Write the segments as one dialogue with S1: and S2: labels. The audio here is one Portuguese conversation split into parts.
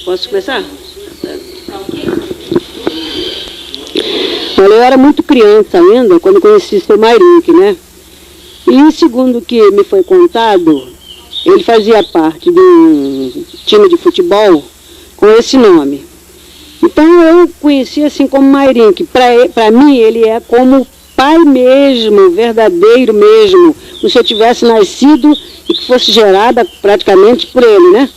S1: Posso começar? Olha, eu era muito criança ainda quando conheci seu Mairink, né? E segundo o que me foi contado, ele fazia parte de um time de futebol com esse nome. Então eu conheci assim como Mairink. Para mim ele é como pai mesmo, verdadeiro mesmo, como se eu tivesse nascido e que fosse gerada praticamente por ele, né?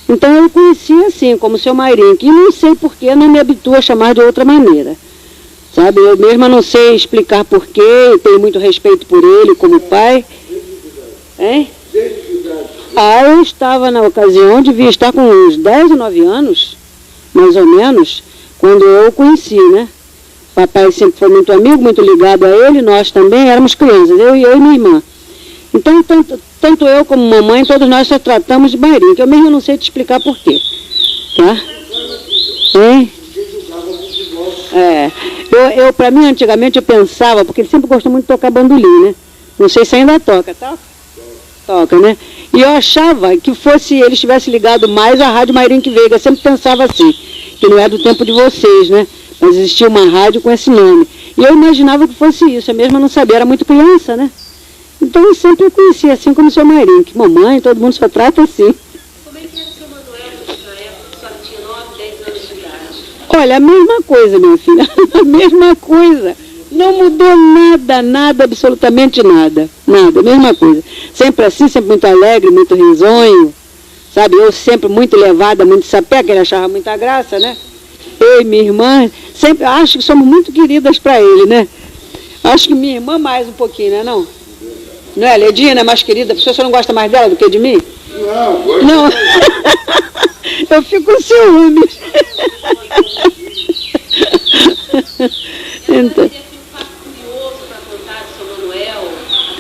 S1: Então eu conheci assim, como seu Mairink, e não sei por que não me habituo a chamar de outra maneira. Sabe, eu mesma não sei explicar porquê, tenho muito respeito por ele como pai. Hein? Eu estava na ocasião, devia estar com uns 10 ou 9 anos, mais ou menos, quando eu o conheci, né? Papai sempre foi muito amigo, muito ligado a ele, nós também éramos crianças, eu e minha irmã. Então, tanto eu como mamãe, todos nós só tratamos de Mairink. Eu mesmo não sei te explicar porquê. Tá? Hein? Para mim, antigamente, eu pensava, porque ele sempre gostou muito de tocar bandolim, né? Não sei se ainda toca, tá? Toca, né? E eu achava que ele estivesse ligado mais à Rádio Mairink Veiga. Eu sempre pensava assim, que não é do tempo de vocês, né? Mas existia uma rádio com esse nome. E eu imaginava que fosse isso, eu mesma não sabia, era muito criança, né? Então eu sempre conhecia assim como o seu Mairink. Mamãe, todo mundo só trata assim.
S2: Como é que era o seu Manuel na época que a senhora tinha 9, 10 anos de idade?
S1: Olha, a mesma coisa, minha filha, a mesma coisa. Não mudou nada, absolutamente nada. Nada, a mesma coisa. Sempre assim, sempre muito alegre, muito risonho. Sabe, eu sempre muito levada, muito sapé, que ele achava muita graça, né? Eu e minha irmã, sempre acho que somos muito queridas para ele, né? Acho que minha irmã mais um pouquinho, né, não? Não é? Ledina é mais querida, porque você não gosta mais dela do que de mim? Não. Eu fico com ciúmes. Então.
S2: Um fato curioso para contar do seu Manuel?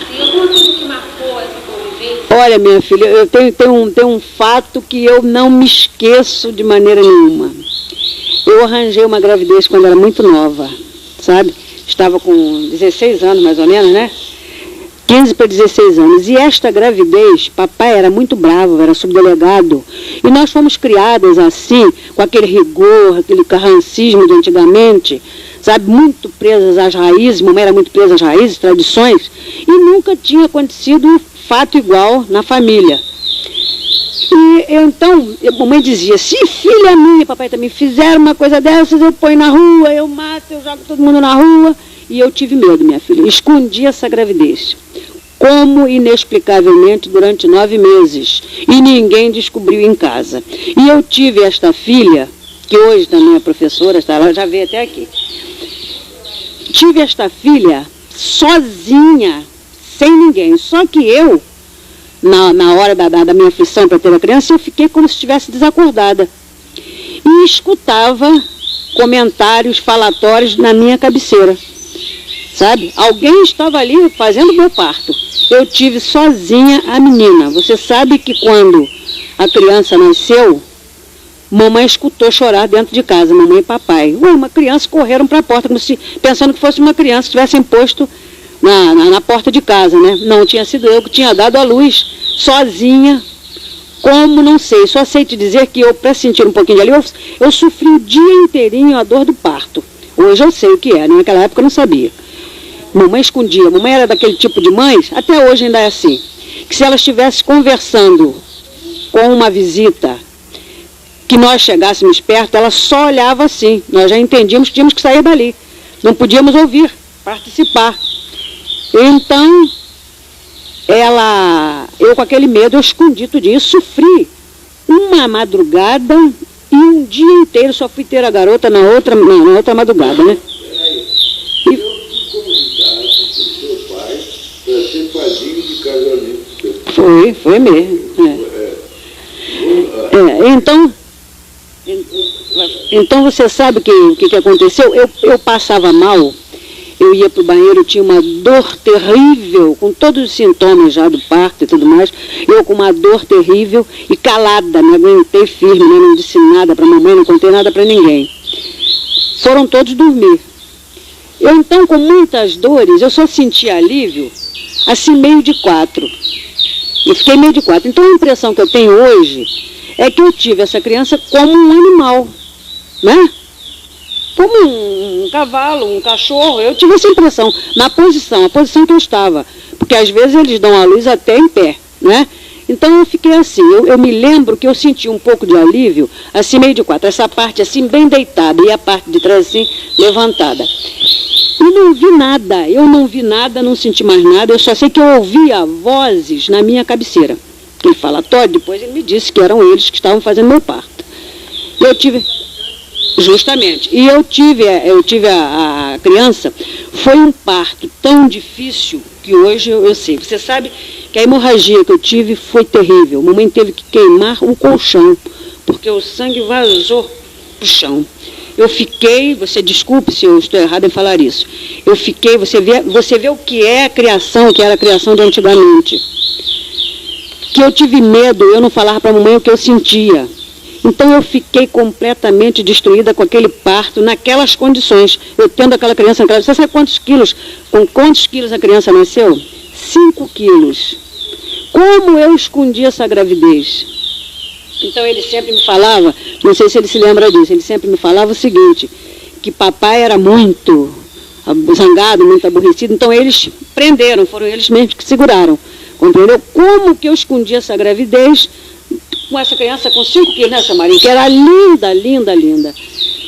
S2: Tem alguma coisa que marcou essa convivência?
S1: Olha, minha filha, eu tenho um fato que eu não me esqueço de maneira nenhuma. Eu arranjei uma gravidez quando era muito nova, sabe? Estava com 16 anos, mais ou menos, né? 15 para 16 anos. E esta gravidez, papai era muito bravo, era subdelegado. E nós fomos criadas assim, com aquele rigor, aquele carrancismo de antigamente, sabe? Muito presas às raízes, mamãe era muito presa às raízes, tradições. E nunca tinha acontecido fato igual na família. E então, mamãe dizia, se filha minha, papai também, fizer uma coisa dessas, eu ponho na rua, eu mato, eu jogo todo mundo na rua. E eu tive medo, minha filha. Escondi essa gravidez. Como inexplicavelmente durante 9 meses. E ninguém descobriu em casa. E eu tive esta filha, que hoje também é professora, ela já veio até aqui. Tive esta filha sozinha, sem ninguém. Só que eu, na hora da minha aflição para ter a criança, eu fiquei como se estivesse desacordada. E escutava comentários falatórios na minha cabeceira. Sabe? Alguém estava ali fazendo meu parto. Eu tive sozinha a menina. Você sabe que quando a criança nasceu, mamãe escutou chorar dentro de casa, mamãe e papai. Uma criança correram para a porta, como se, pensando que fosse uma criança que tivessem posto na porta de casa, né? Não, tinha sido eu que tinha dado a luz, sozinha. Como, não sei. Só sei te dizer que eu, para sentir um pouquinho de alívio, eu sofri o dia inteirinho a dor do parto. Hoje eu sei o que é, naquela época eu não sabia. Mamãe escondia. Mamãe era daquele tipo de mães, até hoje ainda é assim, que se ela estivesse conversando com uma visita, que nós chegássemos perto, ela só olhava assim. Nós já entendíamos que tínhamos que sair dali. Não podíamos ouvir, participar. Então, eu com aquele medo, eu escondi tudo isso, sofri uma madrugada e um dia inteiro, só fui ter a garota na outra madrugada, né? Foi mesmo. Então você sabe o que aconteceu? Eu passava mal, eu ia para o banheiro, eu tinha uma dor terrível, com todos os sintomas já do parto e tudo mais, eu com uma dor terrível e calada, me aguentei firme, né? Não disse nada para a mamãe, não contei nada para ninguém. Foram todos dormir. Eu então, com muitas dores, eu só senti alívio, assim, meio de 4. Eu fiquei meio de 4. Então a impressão que eu tenho hoje é que eu tive essa criança como um animal, né? Como um cavalo, um cachorro. Eu tive essa impressão, a posição que eu estava. Porque às vezes eles dão a luz até em pé, né? Então eu fiquei assim, eu me lembro que eu senti um pouco de alívio, assim meio de quatro, essa parte assim bem deitada e a parte de trás assim levantada. E não vi nada, não senti mais nada, eu só sei que eu ouvia vozes na minha cabeceira. Ele falatório, depois ele me disse que eram eles que estavam fazendo meu parto. Eu tive... Justamente. E eu tive a criança, foi um parto tão difícil que hoje eu sei. Você sabe que a hemorragia que eu tive foi terrível. Mamãe teve que queimar o colchão, porque o sangue vazou pro chão. Eu fiquei, você desculpe se eu estou errado em falar isso, eu fiquei, você vê o que é a criação, que era a criação de antigamente. Que eu tive medo, eu não falava para a mamãe o que eu sentia. Então eu fiquei completamente destruída com aquele parto, naquelas condições. Eu tendo aquela criança naquela... Você sabe quantos quilos? Com quantos quilos a criança nasceu? 5 quilos. Como eu escondi essa gravidez? Então ele sempre me falava, não sei se ele se lembra disso, ele sempre me falava o seguinte, que papai era muito zangado, muito aborrecido, então eles prenderam, foram eles mesmos que seguraram. Compreendeu? Como que eu escondi essa gravidez com essa criança com 5 quilos, né, Marinha? Que era linda, linda, linda.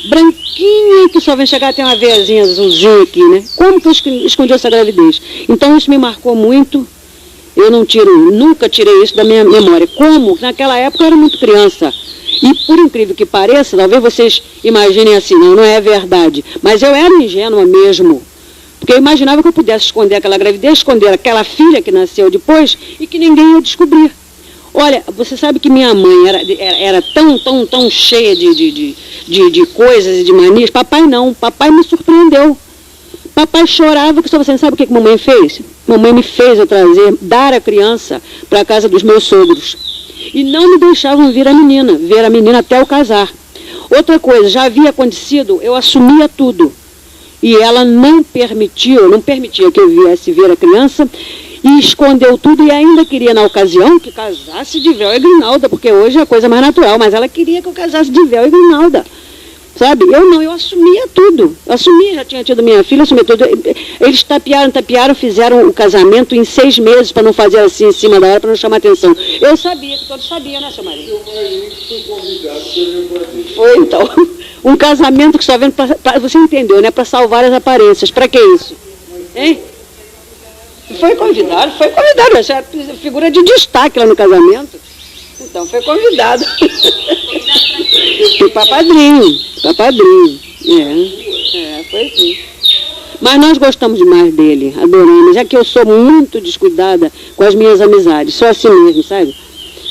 S1: Branquinha, que só vem chegar até uma veiazinha azulzinha aqui, né? Como que eu escondi essa gravidez? Então isso me marcou muito. Eu nunca tirei isso da minha memória. Como? Naquela época eu era muito criança. E por incrível que pareça, talvez vocês imaginem assim, não é verdade. Mas eu era ingênua mesmo. Porque eu imaginava que eu pudesse esconder aquela gravidez, esconder aquela filha que nasceu depois e que ninguém ia descobrir. Olha, você sabe que minha mãe era tão cheia de coisas e de manias. Papai não, papai me surpreendeu. Papai chorava, que você sabe o que mamãe fez? Mamãe me fez dar a criança para a casa dos meus sogros. E não me deixavam ver a menina até eu casar. Outra coisa, já havia acontecido, eu assumia tudo. E ela não permitia que eu viesse ver a criança, e escondeu tudo e ainda queria, na ocasião, que casasse de véu e grinalda, porque hoje é a coisa mais natural, mas ela queria que eu casasse de véu e grinalda. Sabe? Eu assumia tudo. Eu assumia, já tinha tido minha filha, assumia tudo. Eles tapearam, fizeram o casamento em 6 meses, para não fazer assim em cima da hora, para não chamar atenção. Eu sabia, que todos sabiam, né, seu marido? Foi, então. Um casamento que só vem para... Você entendeu, né? Para salvar as aparências. Para que isso? Hein? Foi convidado, essa é figura de destaque lá no casamento. Então foi convidado. Para padrinho. Foi assim. Mas nós gostamos demais dele, adoramos, já que eu sou muito descuidada com as minhas amizades, sou assim mesmo, sabe?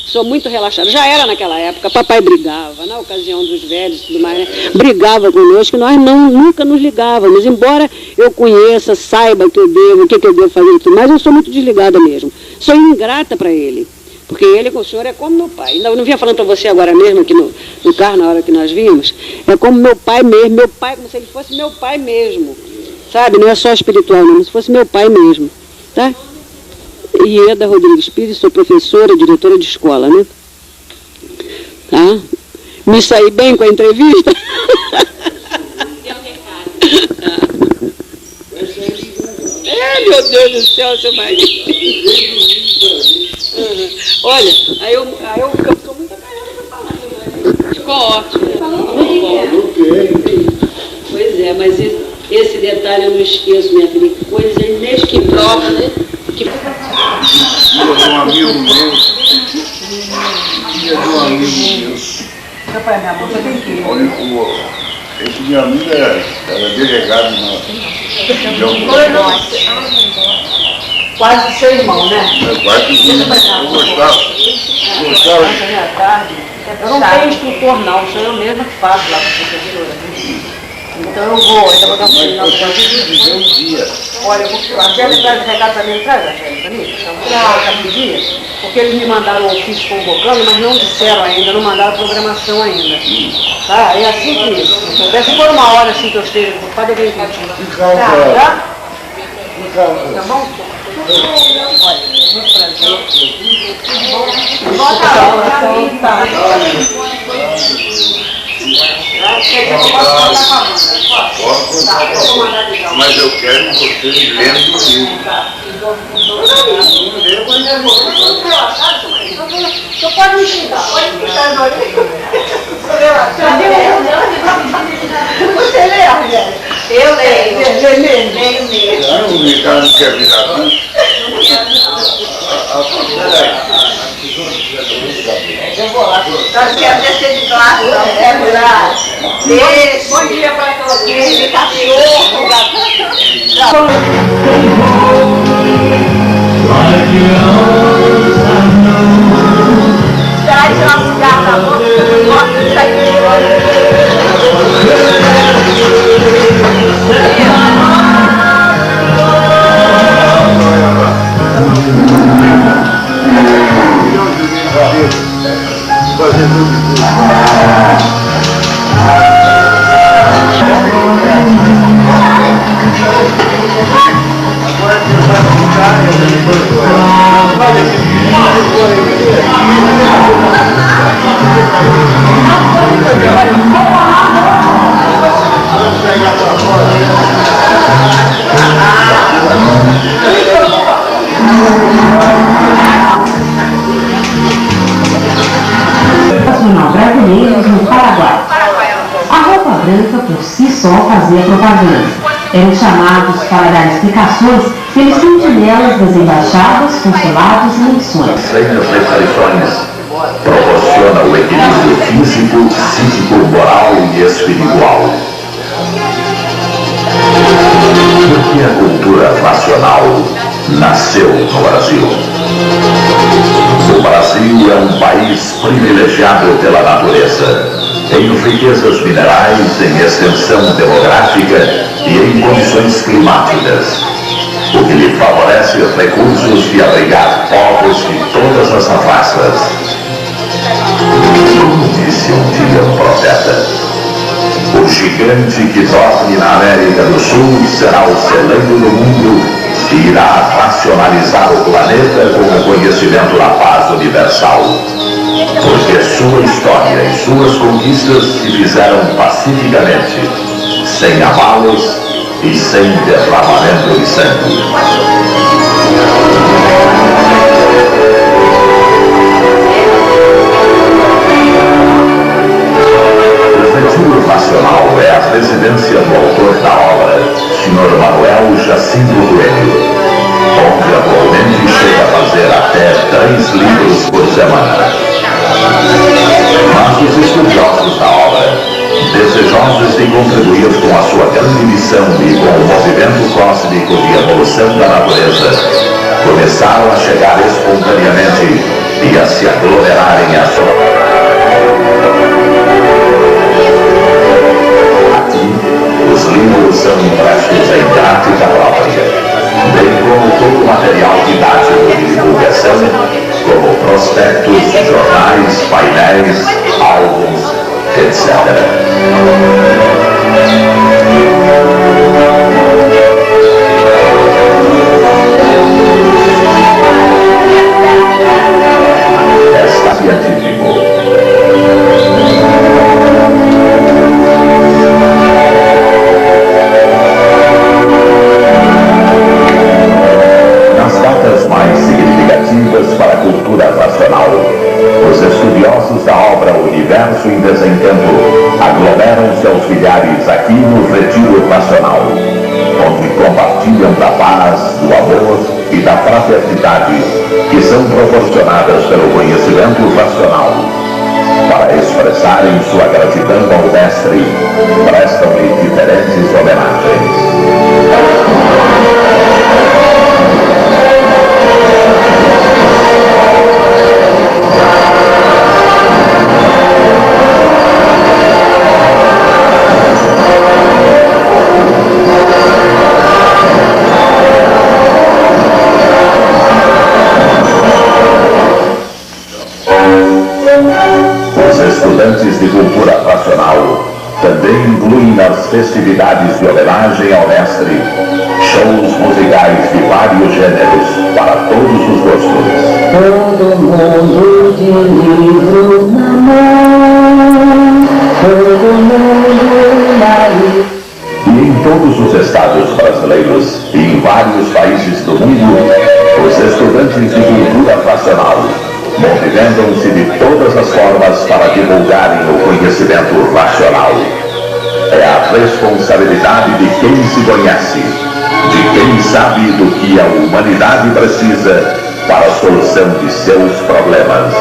S1: Sou muito relaxada. Já era naquela época, papai brigava, na ocasião dos velhos e tudo mais, né? Brigava conosco, nós nunca nos ligávamos, embora eu conheça, saiba que eu devo, o que eu devo fazer e tudo mais, eu sou muito desligada mesmo. Sou ingrata para ele, porque ele com o senhor é como meu pai. Eu não vinha falando para você agora mesmo, aqui no carro, na hora que nós vimos, é como meu pai mesmo, meu pai como se ele fosse meu pai mesmo, sabe? Não é só espiritual, não, como se fosse meu pai mesmo, tá? Ieda Rodrigues Pires, sou professora, diretora de escola, né? Tá? Me saí bem com a entrevista? Meu Deus do céu, seu marido. Olha, aí eu sou muito acanhada para falar, seu marido. Ficou ótimo. Pois é, mas esse detalhe eu não esqueço, minha filha. Que coisa inesquecível, né?
S3: Filha de um amigo meu.
S1: Rapaz, minha bolsa tem que ir.
S3: Esse meu amigo era delegado na região.
S1: Quase seu irmão, né?
S3: Quase que eu gostava.
S1: Eu não tenho instrutor não, sou eu mesma que faço lá com a professora. Então eu vou, ainda vou dar um final. Olha, eu vou... A Angélica traz o recado também, traz a Angélica, porque eles me mandaram um ofício convocando, mas não disseram ainda, não mandaram programação ainda. Tá? É assim que isso. Se for uma hora assim que eu esteja ocupada, eu venho contigo. Tá bom?
S3: Mas eu quero vocês lendo o livro.
S2: Você pode me explicar, Você lê, Rogério? Eu leio. Leio mesmo.
S3: Não, o Ricardo não quer virar aqui.
S2: Eu vou lá. Nós queremos descer de classe, nós queremos lá. Bom dia para todos. De cachorro, Esperar de tirar um cigarro da boca, eu gosto de sair de
S3: Fazer tudo. Agora você vai ficar e
S4: Nacional brasileiros no Paraguai. A roupa branca por si só fazia propaganda. Eram chamados para dar explicações pelos sentinelas das embaixadas, consulados e missões.
S5: Sem as restrições, proporciona o equilíbrio físico, psíquico, moral e espiritual. Porque a cultura nacional nasceu no Brasil. O Brasil é um país privilegiado pela natureza, em riquezas minerais, em extensão demográfica e em condições climáticas, o que lhe favorece recursos de abrigar povos de todas as raças. Como disse um dia um profeta, o gigante que dorme na América do Sul será o celeiro do mundo e irá racionalizar o planeta com o conhecimento da paz universal. Porque sua história e suas conquistas se fizeram pacificamente, sem abalos e sem derramamento de sangue. O Retiro Nacional é a residência do autor da obra, Sr. Manuel Jacinto Coelho, onde atualmente chega a fazer até 3 livros por semana. Mas os estudiosos da obra, desejosos de contribuir com a sua grande missão e com o movimento cósmico de evolução da natureza, começaram a chegar espontaneamente e a se aglomerarem à sua... Aqui, os livros são impressos em gráfica própria, bem como todo o material didático de divulgação, como prospectos, jornais, painéis, álbuns, etc. Esta científico. Nas datas mais significativas para a cultura nacional, os estudiosos da obra Universo em Desencanto aglomeram seus milhares aqui no Retiro Nacional, onde compartilham da paz, do amor e da fraternidade que são proporcionadas pelo conhecimento racional. Para expressarem sua gratidão ao Mestre, prestam-lhe diferentes homenagens. Estudantes de cultura nacional também incluem nas festividades de homenagem ao mestre Shows musicais de vários gêneros para todos os gostos.
S4: Todo mundo de livro na mão, todo mundo na lista.
S5: E em todos os estados brasileiros e em vários países do mundo, os estudantes de cultura racional movimentam-se de todas as formas para divulgarem o conhecimento racional. É a responsabilidade de quem se conhece, de quem sabe do que a humanidade precisa para a solução de seus problemas.